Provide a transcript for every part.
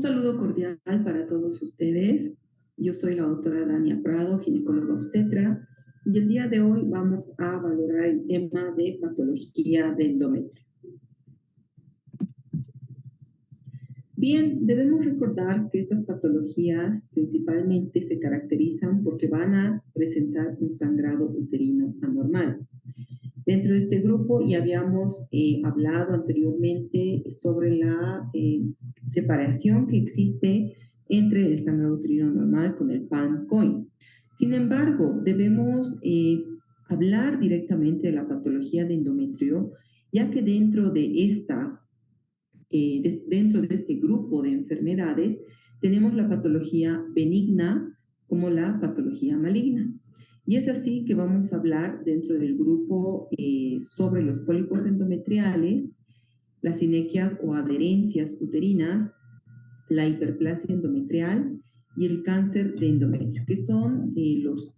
saludo cordial para todos ustedes. Yo soy la doctora Dania Prado, ginecóloga obstetra, y el día de hoy vamos a valorar el tema de patología de endometrio. Bien, debemos recordar que estas patologías principalmente se caracterizan porque van a presentar un sangrado uterino anormal. Dentro de este grupo ya habíamos hablado anteriormente sobre la separación que existe entre el sangrado uterino normal con el PAN-COIN. Sin embargo, debemos hablar directamente de la patología de endometrio, ya que dentro de este grupo de enfermedades tenemos la patología benigna como la patología maligna. Y es así que vamos a hablar dentro del grupo sobre los pólipos endometriales, las sinequias o adherencias uterinas, la hiperplasia endometrial y el cáncer de endometrio, que son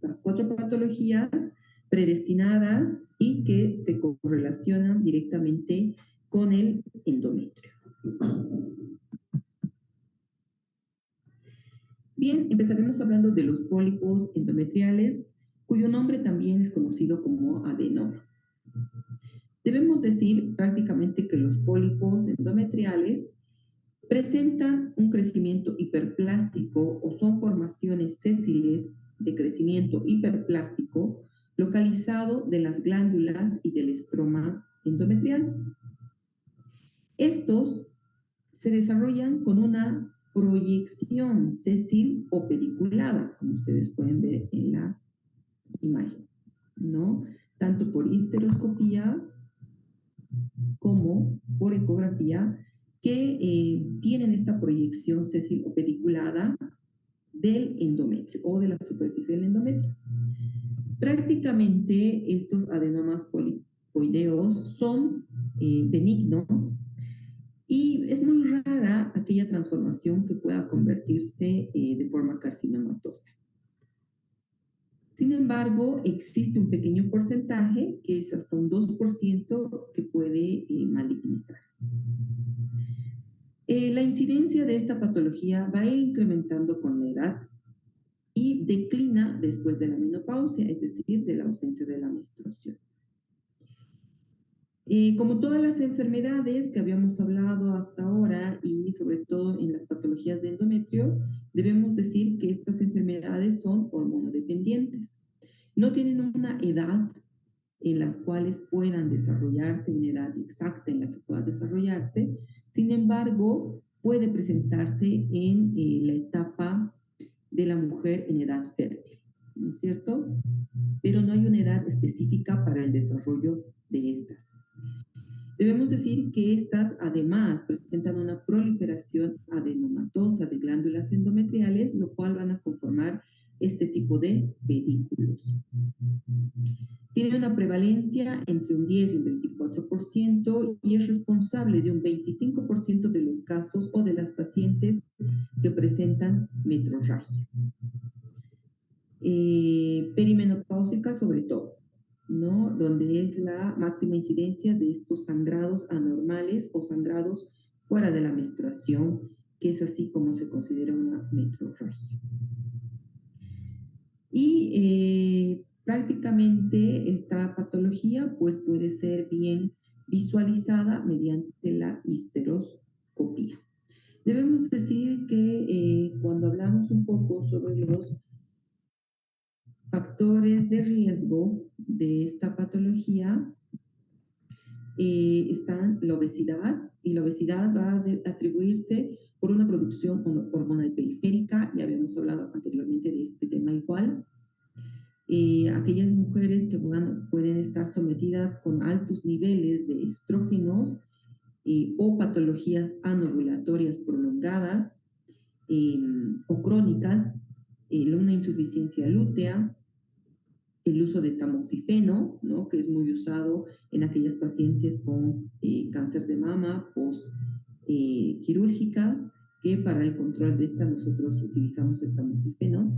las 4 patologías predestinadas y que se correlacionan directamente con el endometrio. Bien, empezaremos hablando de los pólipos endometriales, cuyo nombre también es conocido como adenoma. Debemos decir prácticamente que los pólipos endometriales presentan un crecimiento hiperplástico o son formaciones sésiles de crecimiento hiperplástico localizado de las glándulas y del estroma endometrial. Estos se desarrollan con una proyección sésil o pediculada, como ustedes pueden ver en la imagen, ¿no? Tanto por histeroscopía como por ecografía, que tienen esta proyección sésil o pediculada del endometrio o de la superficie del endometrio. Prácticamente estos adenomas polipoideos son benignos y es muy rara aquella transformación que pueda convertirse de forma carcinomatosa. Sin embargo, existe un pequeño porcentaje, que es hasta un 2%, que puede malignizar. La incidencia de esta patología va a ir incrementando con la edad y declina después de la menopausia, es decir, de la ausencia de la menstruación. Como todas las enfermedades que habíamos hablado hasta ahora y sobre todo en las patologías de endometrio, debemos decir que estas enfermedades son hormonodependientes. No tienen una edad en las cuales puedan desarrollarse, una edad exacta en la que puedan desarrollarse. Sin embargo, puede presentarse en la etapa de la mujer en edad fértil, ¿no es cierto? Pero no hay una edad específica para el desarrollo de estas. Debemos decir que estas además presentan una proliferación adenomatosa de glándulas endometriales, lo cual van a conformar este tipo de pedículos. Tiene una prevalencia entre un 10 y un 24% y es responsable de un 25% de los casos o de las pacientes que presentan metrorragia. Perimenopáusica sobre todo, ¿no? Donde es la máxima incidencia de estos sangrados anormales o sangrados fuera de la menstruación, que es así como se considera una metrorragia. Y prácticamente esta patología pues puede ser bien visualizada mediante la histeroscopía. Debemos decir que cuando hablamos un poco sobre los factores de riesgo de esta patología, está la obesidad, y la obesidad va a atribuirse por una producción hormonal periférica. Ya habíamos hablado anteriormente de este tema igual. Aquellas mujeres que pueden estar sometidas con altos niveles de estrógenos o patologías anovulatorias prolongadas o crónicas, una insuficiencia lútea, el uso de tamoxifeno, ¿no? Que es muy usado en aquellas pacientes con cáncer de mama quirúrgicas, que para el control de esta nosotros utilizamos el tamoxifeno,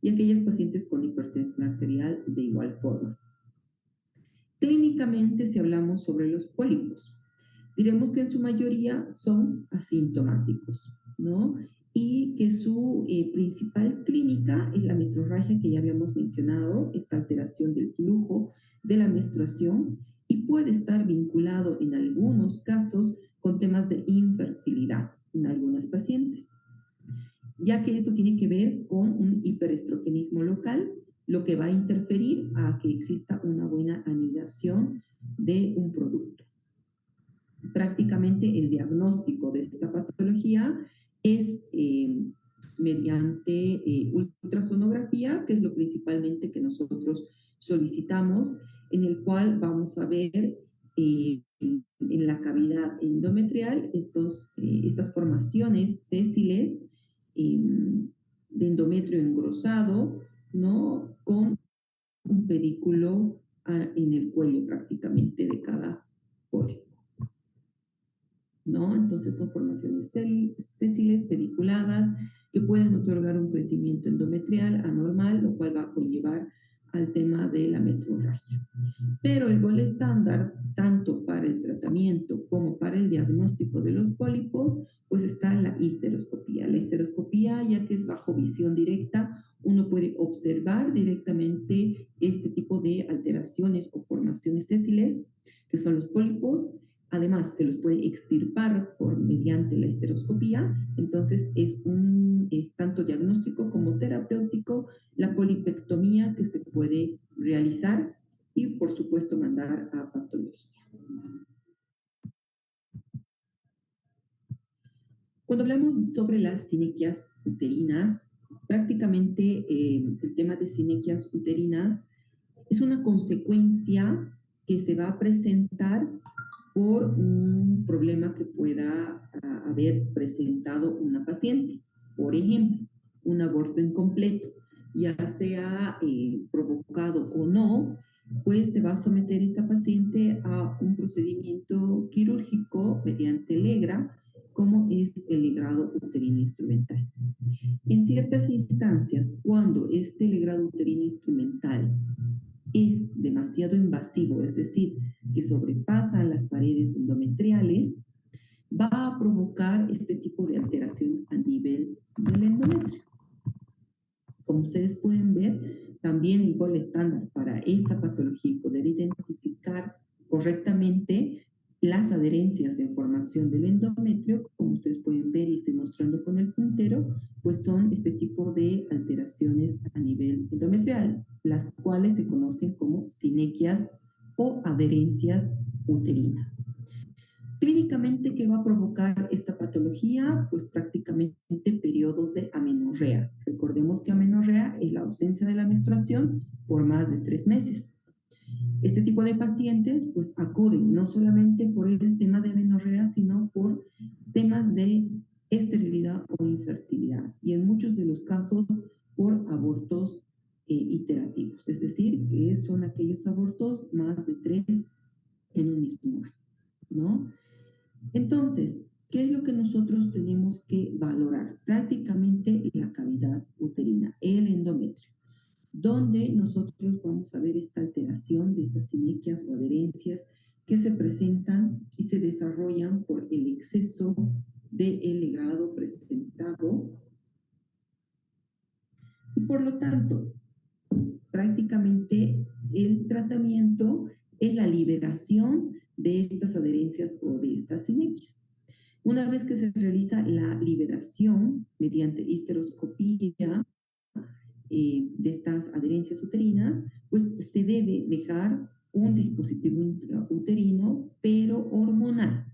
y aquellas pacientes con hipertensión arterial de igual forma. Clínicamente, si hablamos sobre los pólipos, diremos que en su mayoría son asintomáticos. ¿no? Y que su principal clínica es la metrorragia que ya habíamos mencionado, esta alteración del flujo de la menstruación, y puede estar vinculado en algunos casos con temas de infertilidad en algunas pacientes, ya que esto tiene que ver con un hiperestrogenismo local, lo que va a interferir a que exista una buena anidación de un producto. Prácticamente el diagnóstico de esta patología es mediante ultrasonografía, que es lo principalmente que nosotros solicitamos, en el cual vamos a ver en la cavidad endometrial estas formaciones sésiles eh, de endometrio engrosado, ¿no? Con un pedículo en el cuello prácticamente de cada pólipo, ¿no? Entonces son formaciones sésiles pediculadas que pueden otorgar un crecimiento endometrial anormal, lo cual va a conllevar al tema de la metrorragia. Pero el gol estándar, tanto para el tratamiento como para el diagnóstico de los pólipos, pues está la histeroscopía. La histeroscopía, ya que es bajo visión directa, uno puede observar directamente este tipo de alteraciones o formaciones sésiles, que son los pólipos. Además, se los puede extirpar por mediante la histeroscopía. Entonces, es tanto diagnóstico como terapéutico la polipectomía que se puede realizar y, por supuesto, mandar a patología. Cuando hablamos sobre las sinequias uterinas, prácticamente el tema de sinequias uterinas es una consecuencia que se va a presentar por un problema que pueda haber presentado una paciente. Por ejemplo, un aborto incompleto, ya sea provocado o no, pues se va a someter esta paciente a un procedimiento quirúrgico mediante legra, como es el legrado uterino instrumental. En ciertas instancias, cuando este legrado uterino instrumental es demasiado invasivo, es decir, que sobrepasa las paredes endometriales, va a provocar este tipo de alteración a nivel del endometrio. Como ustedes pueden ver, también el gol estándar para esta patología y poder identificar correctamente las adherencias en formación del endometrio, como ustedes pueden ver y estoy mostrando con el puntero, pues son este tipo de alteraciones a nivel endometrial, las cuales se conocen como sinequias o adherencias uterinas. Clínicamente, ¿qué va a provocar esta patología? Pues prácticamente periodos de amenorrea. Recordemos que amenorrea es la ausencia de la menstruación por más de 3 meses. Este tipo de pacientes pues acuden no solamente por el tema de amenorrea, sino por temas de esterilidad o infertilidad y en muchos de los casos por abortos iterativos, es decir, que son aquellos abortos más de 3 en un mismo año, ¿no? Entonces, ¿qué es lo que nosotros tenemos que valorar? Prácticamente la cavidad uterina, el endometrio, donde nosotros vamos a ver esta alteración de estas sinequias o adherencias que se presentan y se desarrollan por el exceso del legrado presentado. Y por lo tanto, prácticamente el tratamiento es la liberación de estas adherencias o de estas sinequias. Una vez que se realiza la liberación mediante histeroscopía de estas adherencias uterinas, pues se debe dejar un dispositivo intrauterino, pero hormonal.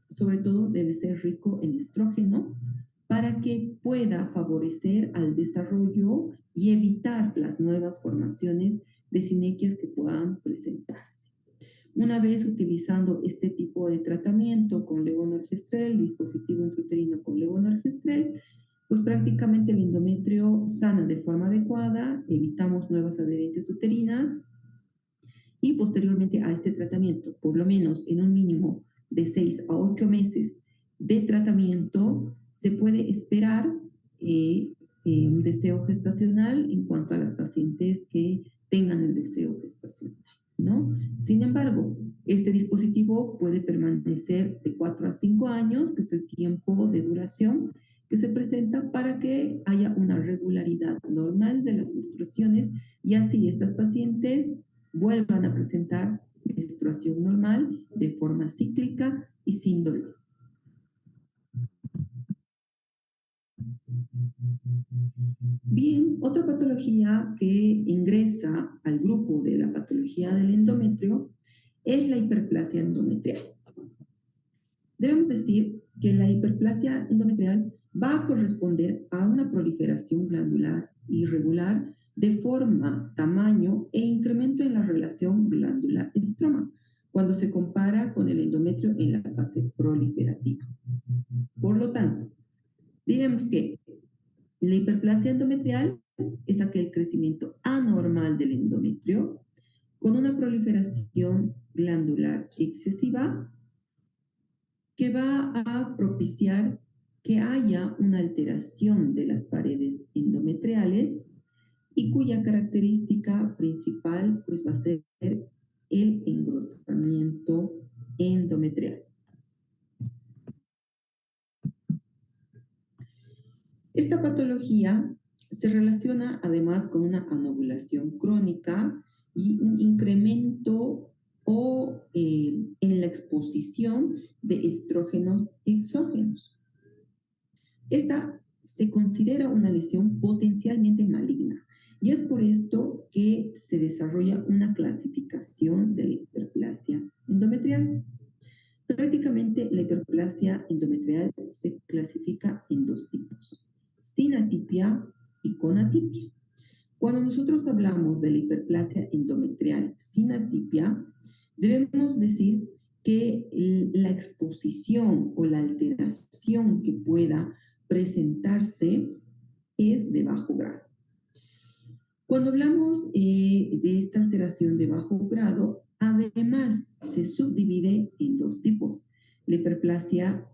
Sobre todo, debe ser rico en estrógeno para que pueda favorecer al desarrollo y evitar las nuevas formaciones de sinequias que puedan presentarse. Una vez utilizando este tipo de tratamiento con levonorgestrel, dispositivo intrauterino con levonorgestrel, pues prácticamente el endometrio sana de forma adecuada, evitamos nuevas adherencias uterinas y posteriormente a este tratamiento, por lo menos en un mínimo de 6 a 8 meses de tratamiento, se puede esperar un deseo gestacional en cuanto a las pacientes que tengan el deseo gestacional, ¿no? Sin embargo, Este dispositivo puede permanecer de 4 a 5 años, que es el tiempo de duración que se presenta para que haya una regularidad normal de las menstruaciones y así estas pacientes vuelvan a presentar menstruación normal de forma cíclica y sin dolor. Bien, otra patología que ingresa al grupo de la patología del endometrio es la hiperplasia endometrial. Debemos decir que la hiperplasia endometrial va a corresponder a una proliferación glandular irregular de forma, tamaño e incremento en la relación glándula-estroma cuando se compara con el endometrio en la fase proliferativa. Por lo tanto, diremos que la hiperplasia endometrial es aquel crecimiento anormal del endometrio con una proliferación glandular excesiva que va a propiciar que haya una alteración de las paredes endometriales y cuya característica principal pues va a ser el engrosamiento endometrial. Esta patología se relaciona además con una anovulación crónica y un incremento en la exposición de estrógenos exógenos. Esta se considera una lesión potencialmente maligna y es por esto que se desarrolla una clasificación de la hiperplasia endometrial. Prácticamente la hiperplasia endometrial se clasifica en dos tipos, sin atipia y con atipia. Cuando nosotros hablamos de la hiperplasia endometrial sin atipia, debemos decir que la exposición o la alteración que pueda presentarse es de bajo grado. Cuando hablamos de esta alteración de bajo grado, además se subdivide en dos tipos, la hiperplasia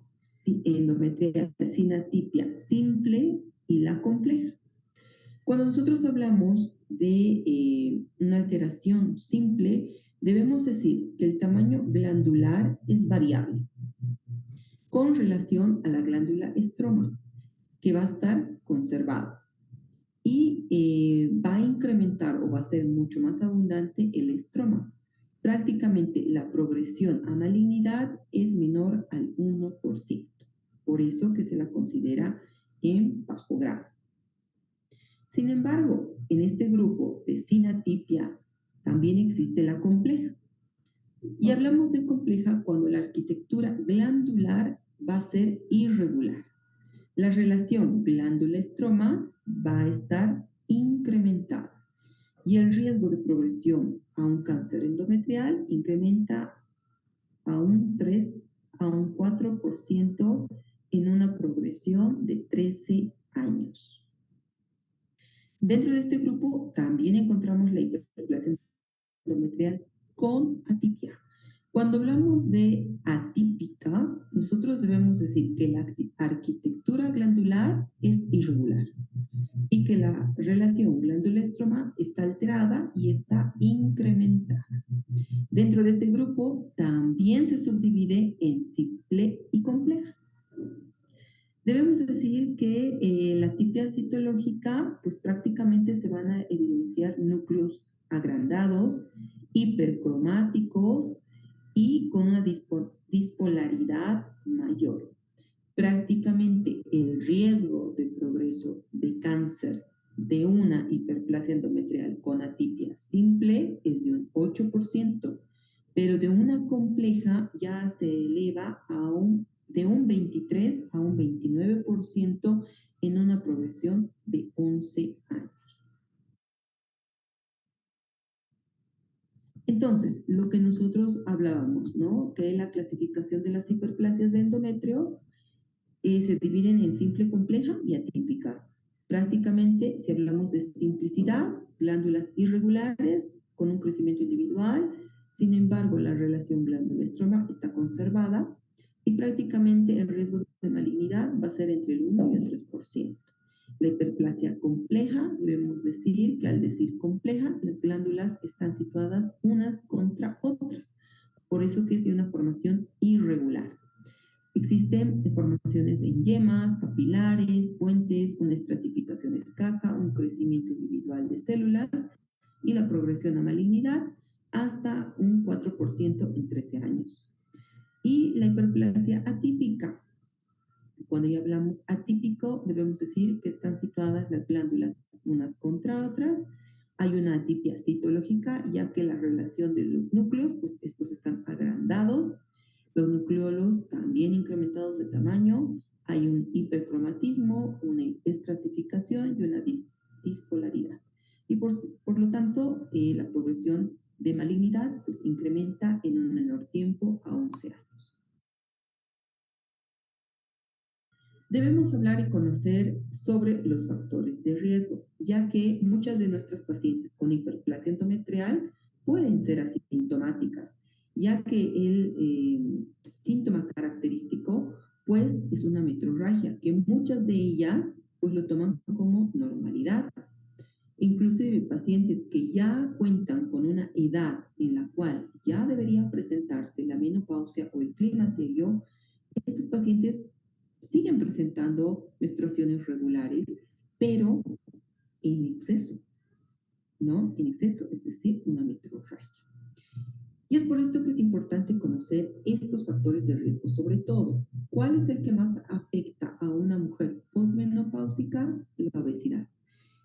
endometrial sin atipia simple y la compleja. Cuando nosotros hablamos de una alteración simple, debemos decir que el tamaño glandular es variable con relación a la glándula estroma, que va a estar conservada y va a incrementar o va a ser mucho más abundante el estroma. Prácticamente la progresión a malignidad es menor al 1%, por eso que se la considera en bajo grado. Sin embargo, en este grupo de sin atipia también existe la compleja. Y hablamos de compleja cuando la arquitectura glandular va a ser irregular. La relación glándula-estroma va a estar incrementada y el riesgo de progresión a un cáncer endometrial incrementa a un 3 a un 4% en una progresión de 13 años. Dentro de este grupo también encontramos la hiperplasia endometrial con atipia. Cuando hablamos de atípica, nosotros debemos decir que la arquitectura glandular es irregular y que la relación glándula-estroma está alterada y está incrementada. Dentro de este grupo también se subdivide en simple y compleja. Debemos decir que la atipia citológica, pues prácticamente se van a evidenciar núcleos agrandados, hipercromáticos y con una dispolaridad mayor. Prácticamente el riesgo de progreso de cáncer de una hiperplasia endometrial con atipia simple es de un 8%, pero de una compleja ya se eleva de un 23 a un 29% en una progresión de 11 años. Entonces, lo que nosotros hablábamos, ¿no? Que la clasificación de las hiperplasias de endometrio se dividen en simple, compleja y atípica. Prácticamente, si hablamos de simplicidad, glándulas irregulares con un crecimiento individual, sin embargo, la relación glándula-estroma está conservada y prácticamente el riesgo de malignidad va a ser entre el 1 y el 3%. La hiperplasia compleja, debemos decir que al decir compleja, las glándulas están situadas unas contra otras, por por eso que es de una formación irregular. Existen deformaciones en yemas, papilares, puentes, una estratificación escasa, un crecimiento individual de células y la progresión a malignidad hasta un 4% en 13 años. Y la hiperplasia atípica. Cuando ya hablamos atípico, debemos decir que están situadas las glándulas unas contra otras. Hay una atipia citológica, ya que la relación de los núcleos, pues estos están agrandados, los nucleolos también incrementados de tamaño, hay un hipercromatismo, una estratificación y una dispolaridad. Y por lo tanto, la progresión de malignidad pues, incrementa en un menor tiempo a 11 años. Debemos hablar y conocer sobre los factores de riesgo, ya que muchas de nuestras pacientes con hiperplasia endometrial pueden ser asintomáticas, ya que el síntoma característico pues es una metrorragia, que muchas de ellas pues lo toman como normalidad. Inclusive pacientes que ya cuentan con una edad en la cual ya debería presentarse la menopausia o el climaterio, estos pacientes siguen presentando menstruaciones regulares, pero en exceso, ¿no? En exceso, es decir, una metrorragia. Y es por esto que es importante conocer estos factores de riesgo, sobre todo, ¿cuál es el que más afecta a una mujer posmenopáusica? La obesidad,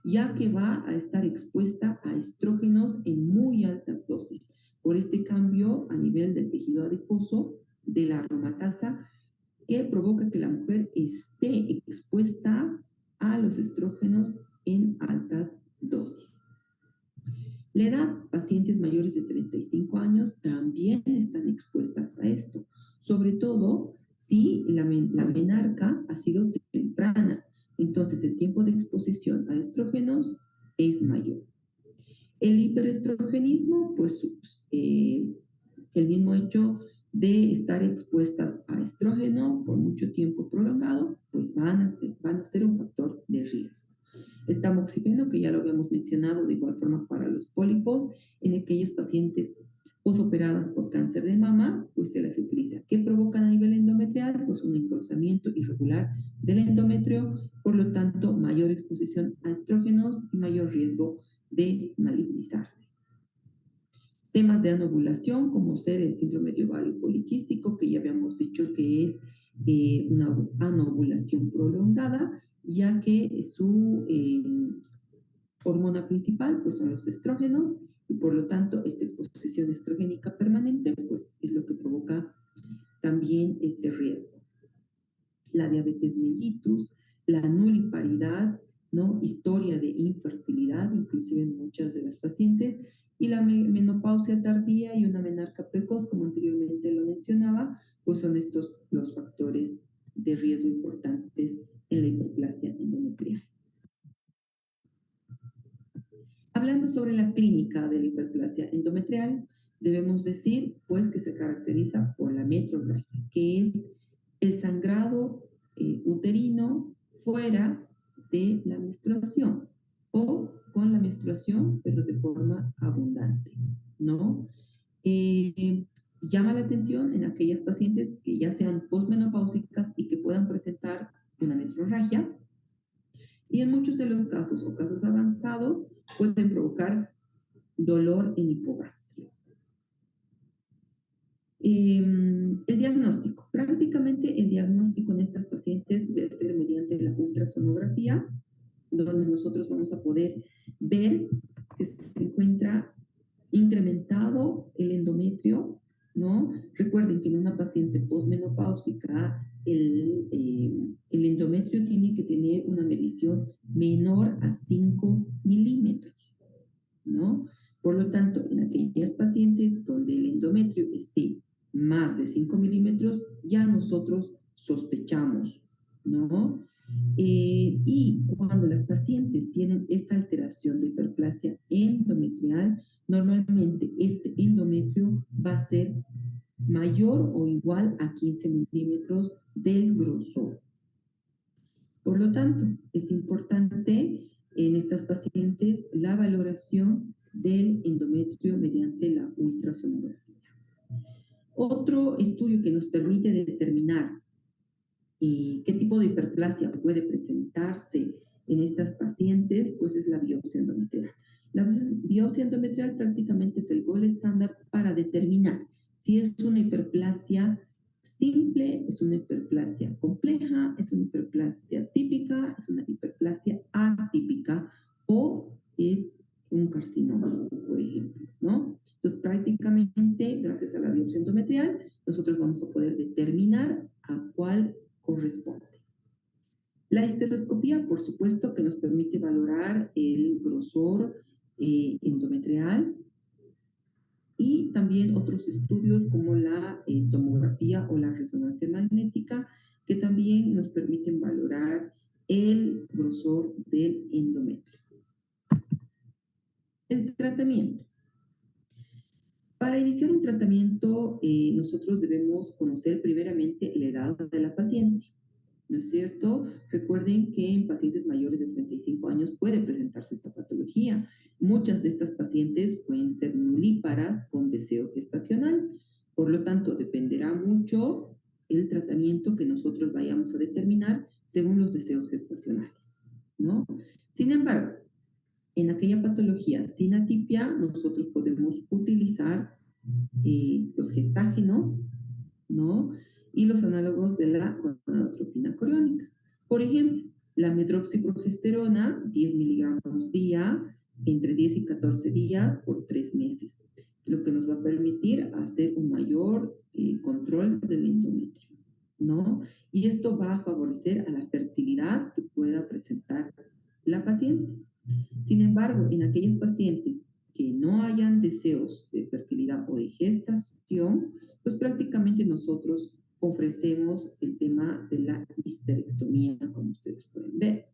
ya que va a estar expuesta a estrógenos en muy altas dosis. Por este cambio a nivel del tejido adiposo, de la aromatasa, que provoca que la mujer esté expuesta a los estrógenos en altas dosis. La edad, pacientes mayores de 35 años también están expuestas a esto, sobre todo si la menarca ha sido temprana, entonces el tiempo de exposición a estrógenos es mayor. El hiperestrogenismo, pues el mismo hecho de estar expuestas a estrógeno por mucho tiempo prolongado, pues van a ser un factor de riesgo. El tamoxifeno, que ya lo habíamos mencionado de igual forma para los pólipos, en aquellas pacientes posoperadas por cáncer de mama, pues se las utiliza. ¿Qué provocan a nivel endometrial? Pues un engrosamiento irregular del endometrio, por lo tanto, mayor exposición a estrógenos y mayor riesgo de malignizarse. Temas de anovulación, como ser el síndrome de ovario poliquístico, que ya habíamos dicho que es una anovulación prolongada, ya que su hormona principal pues, son los estrógenos, y por lo tanto esta exposición estrogénica permanente pues, es lo que provoca también este riesgo. La diabetes mellitus, la nuliparidad, ¿no? Historia de infertilidad, inclusive en muchas de las pacientes, y la menopausia tardía y una menarca precoz, como anteriormente lo mencionaba, pues son estos los factores de riesgo importantes en la hiperplasia endometrial. Hablando sobre la clínica de la hiperplasia endometrial, debemos decir pues que se caracteriza por la metrorragia, que es el sangrado uterino fuera de la menstruación o con la menstruación, pero de forma abundante, ¿no? Llama la atención en aquellas pacientes que ya sean posmenopáusicas y que puedan presentar una metrorragia, y en muchos de los casos o casos avanzados pueden provocar dolor en hipogastrio. El diagnóstico. Prácticamente el diagnóstico en estas pacientes debe ser mediante la ultrasonografía, donde nosotros vamos a poder ver que se encuentra incrementado el endometrio, ¿no? Recuerden que en una paciente posmenopáusica el endometrio tiene que tener una medición menor a 5 milímetros, ¿no? Por lo tanto, en aquellas pacientes donde el endometrio esté más de 5 milímetros, ya nosotros sospechamos, ¿no? Y cuando las pacientes tienen esta alteración de hiperplasia endometrial, normalmente este endometrio va a ser mayor o igual a 15 milímetros del grosor. Por lo tanto, es importante en estas pacientes la valoración del endometrio mediante la ultrasonografía. Otro estudio que nos permite determinar qué tipo de hiperplasia puede presentarse en estas pacientes, pues es la biopsia endometrial. La biopsia endometrial prácticamente es el gol estándar para determinar si es una hiperplasia simple, es una hiperplasia compleja, es una hiperplasia típica, es una hiperplasia atípica o es un carcinoma, por ejemplo, ¿no? Entonces, prácticamente, gracias a la biopsia endometrial, nosotros vamos a poder determinar a cuál corresponde. La histeroscopía, por supuesto, que nos permite valorar el grosor endometrial y también otros estudios como la tomografía o la resonancia magnética que también nos permiten valorar el grosor del endometrio. El tratamiento. Para iniciar un tratamiento, nosotros debemos conocer primeramente la edad de la paciente. ¿No es cierto? Recuerden que en pacientes mayores de 35 años puede presentarse esta patología. Muchas de estas pacientes pueden ser nulíparas con deseo gestacional. Por lo tanto, dependerá mucho el tratamiento que nosotros vayamos a determinar según los deseos gestacionales, ¿no? Sin embargo, en aquella patología sin atipia, nosotros podemos utilizar los gestágenos, ¿no? Y los análogos de la gonadotropina coriónica. Por ejemplo, la medroxiprogesterona, 10 miligramos día, entre 10 y 14 días por 3 meses, lo que nos va a permitir hacer un mayor control del endometrio, ¿no? Y esto va a favorecer a la fertilidad que pueda presentar la paciente. Sin embargo, en aquellos pacientes que no hayan deseos de fertilidad o de gestación, pues prácticamente nosotros ofrecemos el tema de la histerectomía, como ustedes pueden ver.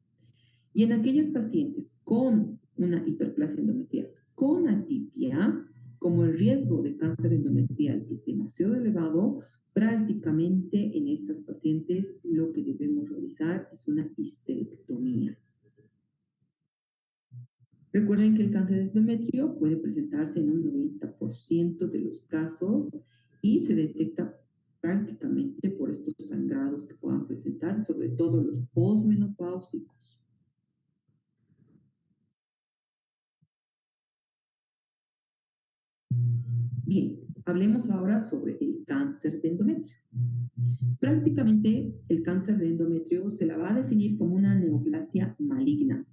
Y en aquellas pacientes con una hiperplasia endometrial con atipia, como el riesgo de cáncer endometrial es demasiado elevado, prácticamente en estas pacientes lo que debemos realizar es una histerectomía. Recuerden que el cáncer de endometrio puede presentarse en un 90% de los casos y se detecta prácticamente por estos sangrados que puedan presentar, sobre todo los posmenopáusicos. Bien, hablemos ahora sobre el cáncer de endometrio. Prácticamente el cáncer de endometrio se la va a definir como una neoplasia maligna.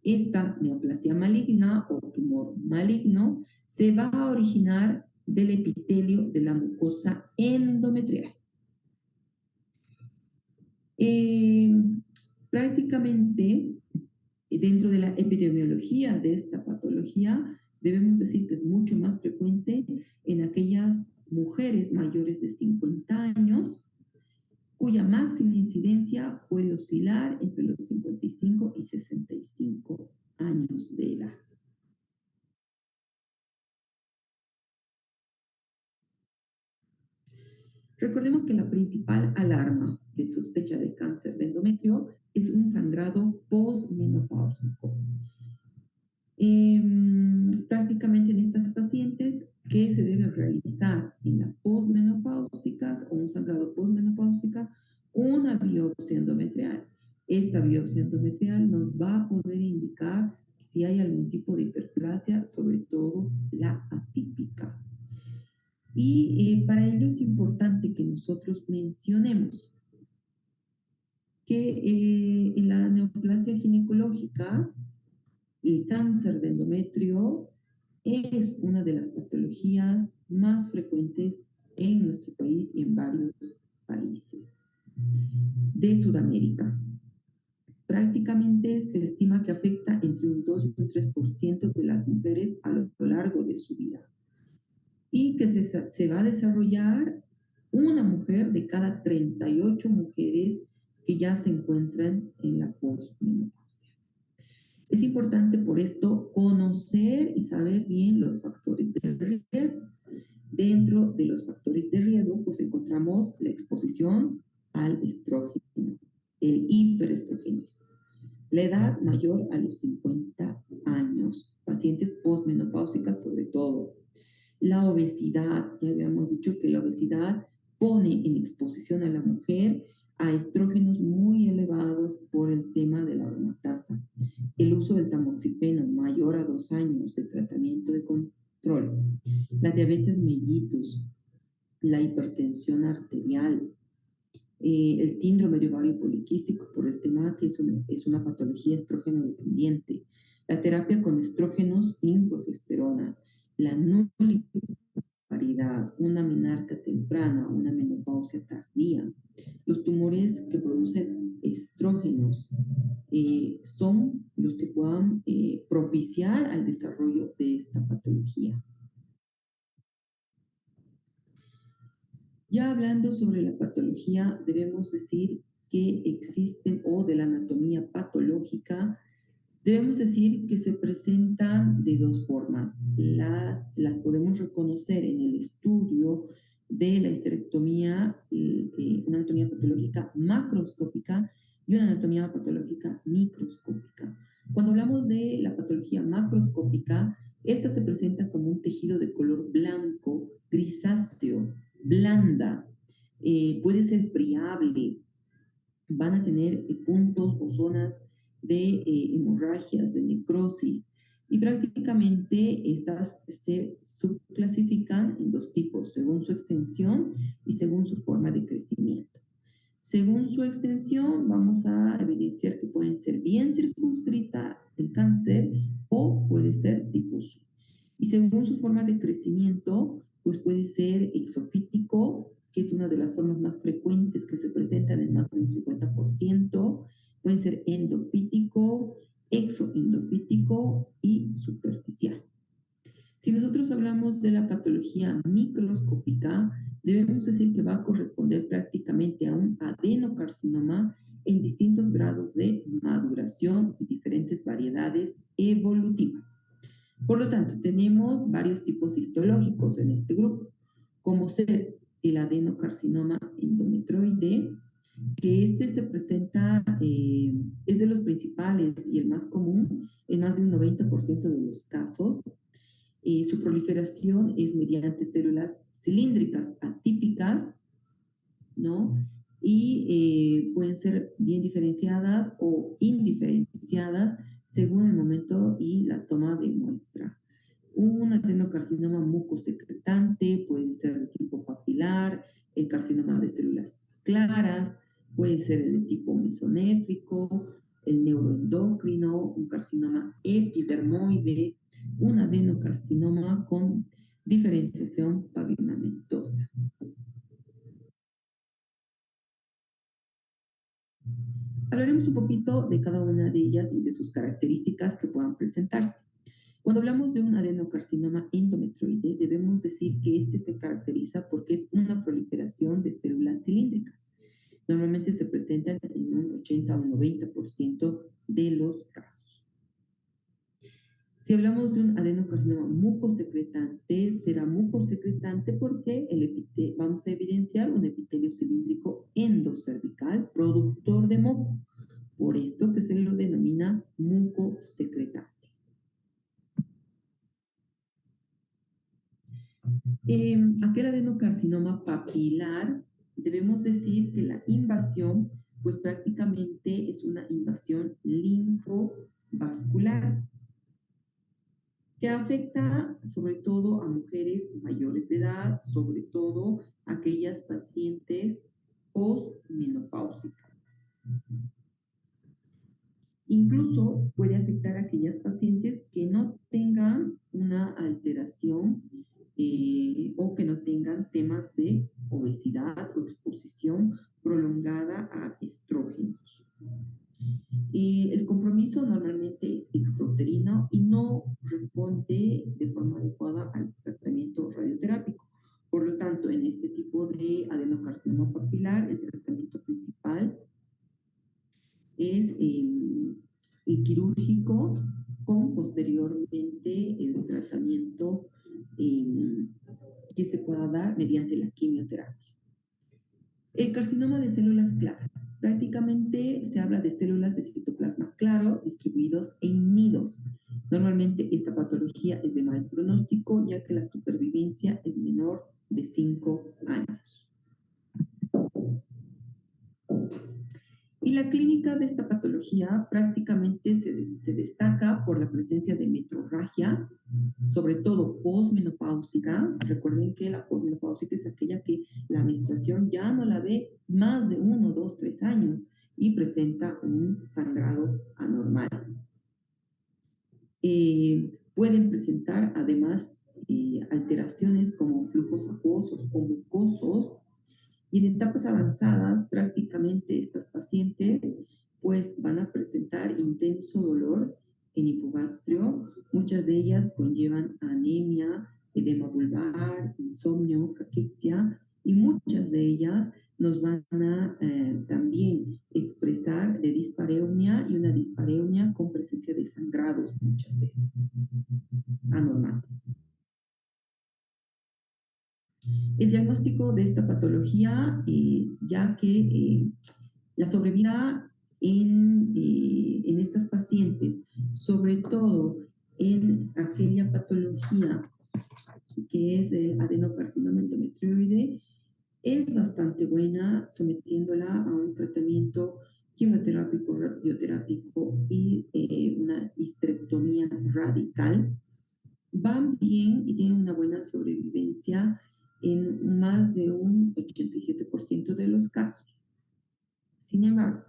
Esta neoplasia maligna o tumor maligno se va a originar del epitelio de la mucosa endometrial. Eh, Prácticamente, dentro de la epidemiología de esta patología, debemos decir que es mucho más frecuente en aquellas mujeres mayores de 50 años, cuya máxima incidencia puede oscilar entre los 55 y 65 años de edad. Recordemos que la principal alarma de sospecha de cáncer de endometrio es un sangrado posmenopáusico. Prácticamente en estas pacientes, ¿qué se debe realizar en la posmenopáusicas o un sangrado posmenopáusica? Una biopsia endometrial. Esta biopsia endometrial nos va a poder indicar si hay algún tipo de hiperplasia, sobre todo la atípica. Y para ello es importante que nosotros mencionemos que en la neoplasia ginecológica, el cáncer de endometrio es una de las patologías más frecuentes en nuestro país y en varios países de Sudamérica. Prácticamente se estima que afecta entre un 2 y un 3% de las mujeres a lo largo de su vida. Y que se va a desarrollar una mujer de cada 38 mujeres que ya se encuentran en la posmenopausia. Es importante por esto conocer y saber bien los factores de riesgo. Dentro de los factores de riesgo, pues encontramos la exposición al estrógeno, el hiperestrogenismo, la edad mayor a los 50 años, pacientes posmenopáusicas sobre todo, La obesidad, ya habíamos dicho que la obesidad pone en exposición a la mujer a estrógenos muy elevados por el tema de la aromatasa. El uso del tamoxifeno mayor a 2 años de tratamiento de control, la diabetes mellitus, la hipertensión arterial, el síndrome de ovario poliquístico por el tema que es una patología estrógeno dependiente, la terapia con estrógenos sin progesterona, la nulliparidad, una menarca temprana, una menopausia tardía. Los tumores que producen estrógenos son los que puedan propiciar al desarrollo de esta patología. Ya hablando sobre la patología, debemos decir que existen, o de la anatomía patológica, debemos decir que se presentan de dos formas. Las podemos reconocer en el estudio de la histerectomía, una anatomía patológica macroscópica y una anatomía patológica microscópica. Cuando hablamos de la patología macroscópica, esta se presenta como un tejido de color blanco, grisáceo, blanda, puede ser friable, van a tener puntos o zonas de hemorragias, de necrosis, y prácticamente estas se subclasifican en dos tipos, según su extensión y según su forma de crecimiento. Según su extensión, vamos a evidenciar que pueden ser bien circunscrita el cáncer o puede ser difuso. Y según su forma de crecimiento, pues puede ser exofítico, que es una de las formas más frecuentes que se presentan en más de un 50%, pueden ser endofítico, exoendofítico y superficial. Si nosotros hablamos de la patología microscópica, debemos decir que va a corresponder prácticamente a un adenocarcinoma en distintos grados de maduración y diferentes variedades evolutivas. Por lo tanto, tenemos varios tipos histológicos en este grupo, como ser el adenocarcinoma endometrioide, que este se presenta, es de los principales y el más común en más de un 90% de los casos. Su proliferación es mediante células cilíndricas atípicas, ¿no? Y pueden ser bien diferenciadas o indiferenciadas según el momento y la toma de muestra. Un adenocarcinoma mucosecretante puede ser de tipo papilar, el carcinoma de células claras, puede ser el de tipo mesonéfrico, el neuroendocrino, un carcinoma epidermoide, un adenocarcinoma con diferenciación pavimamentosa. Hablaremos un poquito de cada una de ellas y de sus características que puedan presentarse. Cuando hablamos de un adenocarcinoma endometrioide, debemos decir que este se caracteriza porque es una proliferación de células cilíndricas. Normalmente se presentan en un 80 a un 90% de los casos. Si hablamos de un adenocarcinoma mucosecretante, será mucosecretante porque vamos a evidenciar un epitelio cilíndrico endocervical productor de moco. Por esto que se lo denomina mucosecretante. Aquel adenocarcinoma papilar, debemos decir que la invasión, pues prácticamente es una invasión linfovascular que afecta sobre todo a mujeres mayores de edad, sobre todo aquellas pacientes postmenopáusicas. Incluso puede afectar a aquellas pacientes que no tengan una alteración o que no tengan temas de obesidad o exposición prolongada a estrógenos. El compromiso normalmente es extrauterino y no responde de forma adecuada al tratamiento radioterápico. Por lo tanto, en este tipo de adenocarcinoma papilar, el tratamiento principal es el quirúrgico con posteriormente el tratamiento que se pueda dar mediante la quimioterapia. El carcinoma de células claras Prácticamente se habla de células de citoplasma claro distribuidos en nidos. Normalmente esta patología es de mal pronóstico, ya que la supervivencia es menor de 5 años. Y la clínica de esta patología prácticamente se destaca por la presencia de metrorragia, sobre todo posmenopáusica. Recuerden que la posmenopáusica es aquella que la menstruación ya no la ve más de 1, 2, 3 años y presenta un sangrado anormal. Pueden presentar además alteraciones como flujos acuosos o mucosos, y en etapas avanzadas prácticamente estas pacientes pues van a presentar intenso dolor en hipogastrio. Muchas de ellas conllevan anemia, edema vulvar, insomnio, caquexia, y muchas de ellas nos van a también expresar de dispareunia, y una dispareunia con presencia de sangrados muchas veces anormales. El diagnóstico de esta patología, ya que la sobrevida en estas pacientes, sobre todo en aquella patología que es el adenocarcinoma endometrioide, es bastante buena, sometiéndola a un tratamiento quimioterápico, radioterápico y una histerectomía radical. Van bien y tienen una buena sobrevivencia en más de un 87% de los casos. Sin embargo,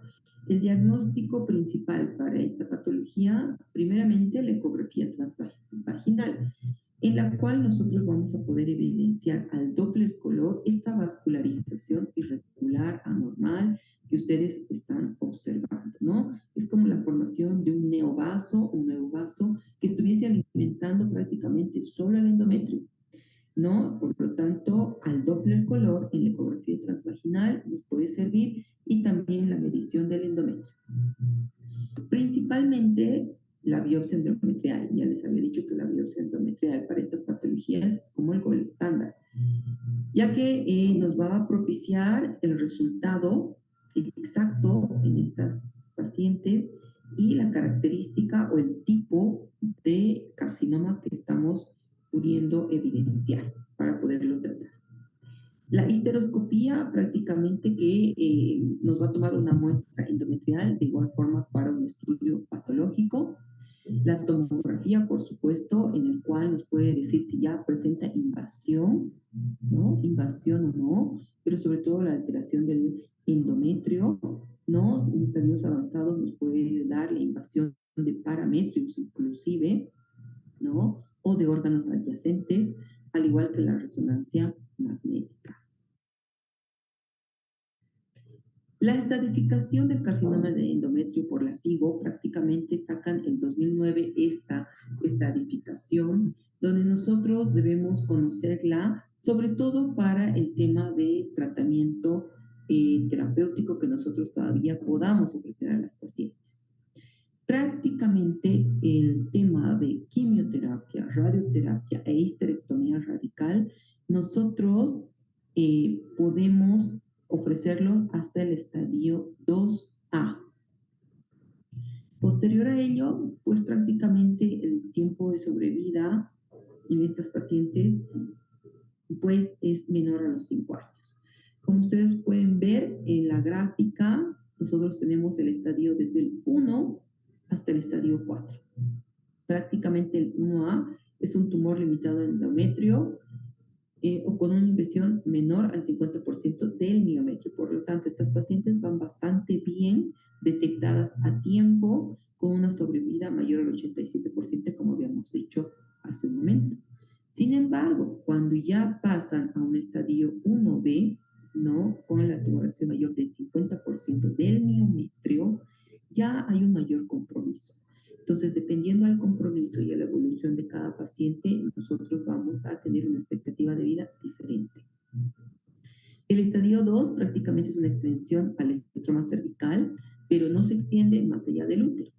el diagnóstico principal para esta patología, primeramente la ecografía transvaginal, en la cual nosotros vamos a poder evidenciar al Doppler color esta vascularización irregular, anormal, que ustedes están observando, ¿no? Es como la formación de un neovaso, un nuevo vaso, que estuviese alimentando prácticamente solo el endometrio, ¿no? Por lo tanto, al Doppler color en la ecografía transvaginal nos puede servir, y también la medición del endometrio. Principalmente la biopsia endometrial. Ya les había dicho que la biopsia endometrial para estas patologías es como el gold estándar, ya que nos va a propiciar el resultado exacto en estas pacientes y la característica o el tipo de carcinoma que estamos pudiendo evidenciar para poderlo tratar. La histeroscopía prácticamente que nos va a tomar una muestra endometrial de igual forma para un estudio patológico. La tomografía, por supuesto, en el cual nos puede decir si ya presenta invasión, ¿no? Invasión o no, pero sobre todo la alteración del endometrio, ¿no? En estadios avanzados nos puede dar la invasión de parametrios inclusive, ¿no? O de órganos adyacentes, al igual que la resonancia magnética. La estadificación del carcinoma de endometrio por la FIGO prácticamente sacan en 2009 esta estadificación, donde nosotros debemos conocerla, sobre todo para el tema de tratamiento terapéutico que nosotros todavía podamos ofrecer a las pacientes. Prácticamente el tema de quimioterapia, radioterapia e histerectomía radical, nosotros podemos ofrecerlo hasta el estadio 2A. Posterior a ello, pues prácticamente el tiempo de sobrevida en estas pacientes pues es menor a los 5 años. Como ustedes pueden ver en la gráfica, nosotros tenemos el estadio desde el 1 hasta el estadio 4. Prácticamente el 1A es un tumor limitado en endometrio o con una invasión menor al 50% del miometrio. Por lo tanto, estas pacientes van bastante bien detectadas a tiempo, con una sobrevida mayor al 87%, como habíamos dicho hace un momento. Sin embargo, cuando ya pasan a un estadio 1B, ¿no? Con la tumoración mayor del 50% del miometrio, ya hay un mayor compromiso. Entonces, dependiendo del compromiso y a la evolución de cada paciente, nosotros vamos a tener una expectativa de vida diferente. El estadio 2 prácticamente es una extensión al estroma cervical, pero no se extiende más allá del útero.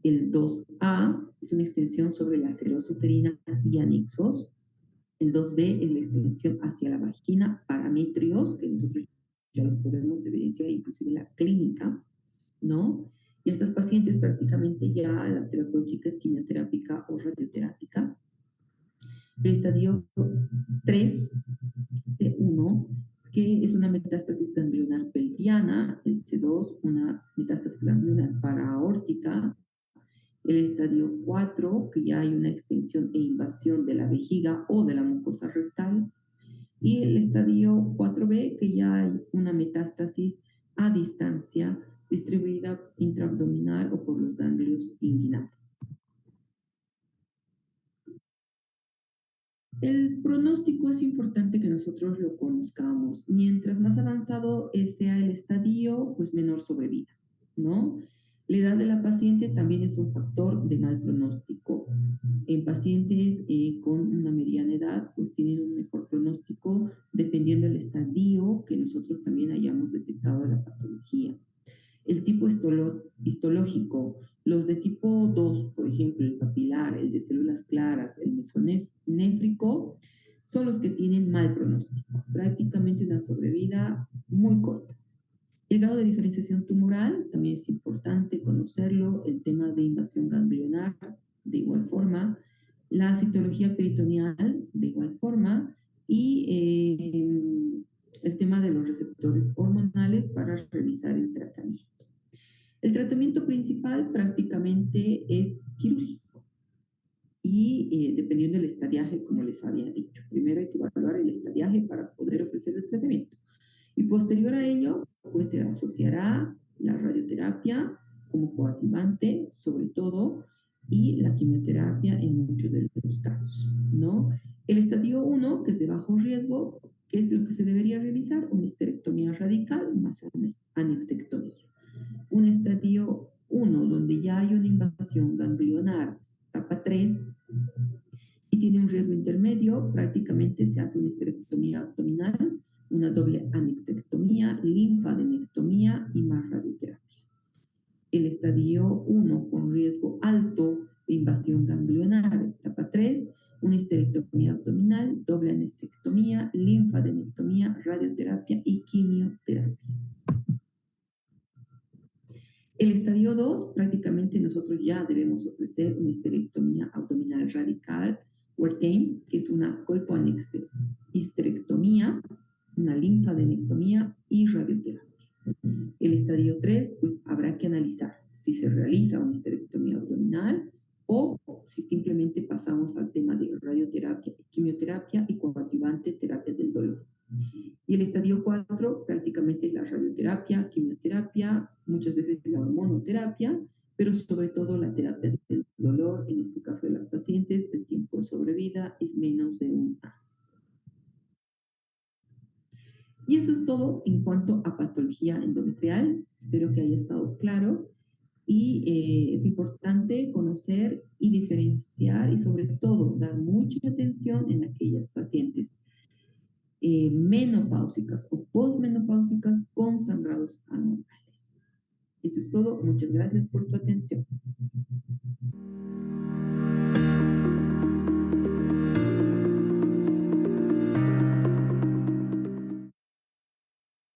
El 2A es una extensión sobre la serosa uterina y anexos. El 2B es la extensión hacia la vagina, parametrios, que nosotros ya los podemos evidenciar inclusive en la clínica, ¿no? Y a estas pacientes prácticamente ya la terapéutica es quimioterápica o radioterápica. El estadio 3, C1, que es una metástasis ganglionar pelviana, el C2, una metástasis ganglionar paraórtica, el estadio 4, que ya hay una extensión e invasión de la vejiga o de la mucosa rectal, y el estadio 4B, que ya hay una metástasis a distancia distribuida intraabdominal o por los ganglios inguinales. El pronóstico es importante que nosotros lo conozcamos. Mientras más avanzado sea el estadio, pues menor sobrevida, ¿no? La edad de la paciente también es un factor de mal pronóstico. En pacientes con una mediana edad, pues tienen un mejor pronóstico dependiendo del estadio que nosotros también hayamos detectado de la patología. El tipo histológico, los de tipo 2, por ejemplo, el papilar, el de células claras, el mesonéfrico, son los que tienen mal pronóstico, prácticamente una sobrevida muy corta. El grado de diferenciación tumoral también es importante conocerlo, el tema de invasión ganglionar, de igual forma, la citología peritoneal, de igual forma, y el tema de los receptores hormonales para revisar el tratamiento. El tratamiento principal prácticamente es quirúrgico y dependiendo del estadiaje, como les había dicho. Primero hay que evaluar el estadiaje para poder ofrecer el tratamiento. Y posterior a ello, pues se asociará la radioterapia como coadyuvante, sobre todo, y la quimioterapia en muchos de los casos, ¿no? El estadio 1, que es de bajo riesgo, ¿qué es lo que se debería realizar? Una histerectomía radical más anexectomía. Un estadio 1, donde ya hay una invasión ganglionar, etapa 3, y tiene un riesgo intermedio, prácticamente se hace una histerectomía abdominal, una doble anexectomía, linfadenectomía y más radioterapia. El estadio 1 con riesgo alto de invasión ganglionar, etapa 3, una histerectomía abdominal, doble anexectomía, linfadenectomía, radioterapia y quimioterapia. El estadio 2, prácticamente nosotros ya debemos ofrecer una histerectomía abdominal radical, Wertheim, que es una colpohisterectomía, una linfadenectomía y radioterapia. El estadio 3, pues habrá que analizar si se realiza una histerectomía abdominal o si simplemente pasamos al tema de radioterapia, quimioterapia y coadyuvante terapia del dolor. Y el estadio 4 prácticamente es la radioterapia, quimioterapia, muchas veces la hormonoterapia, pero sobre todo la terapia del dolor, en este caso de las pacientes, el tiempo de sobrevida es menos de un año. Y eso es todo en cuanto a patología endometrial. Espero que haya estado claro. Y es importante conocer y diferenciar y sobre todo dar mucha atención en aquellas pacientes menopáusicas o posmenopáusicas con sangrados anormales. Eso es todo. Muchas gracias por su atención.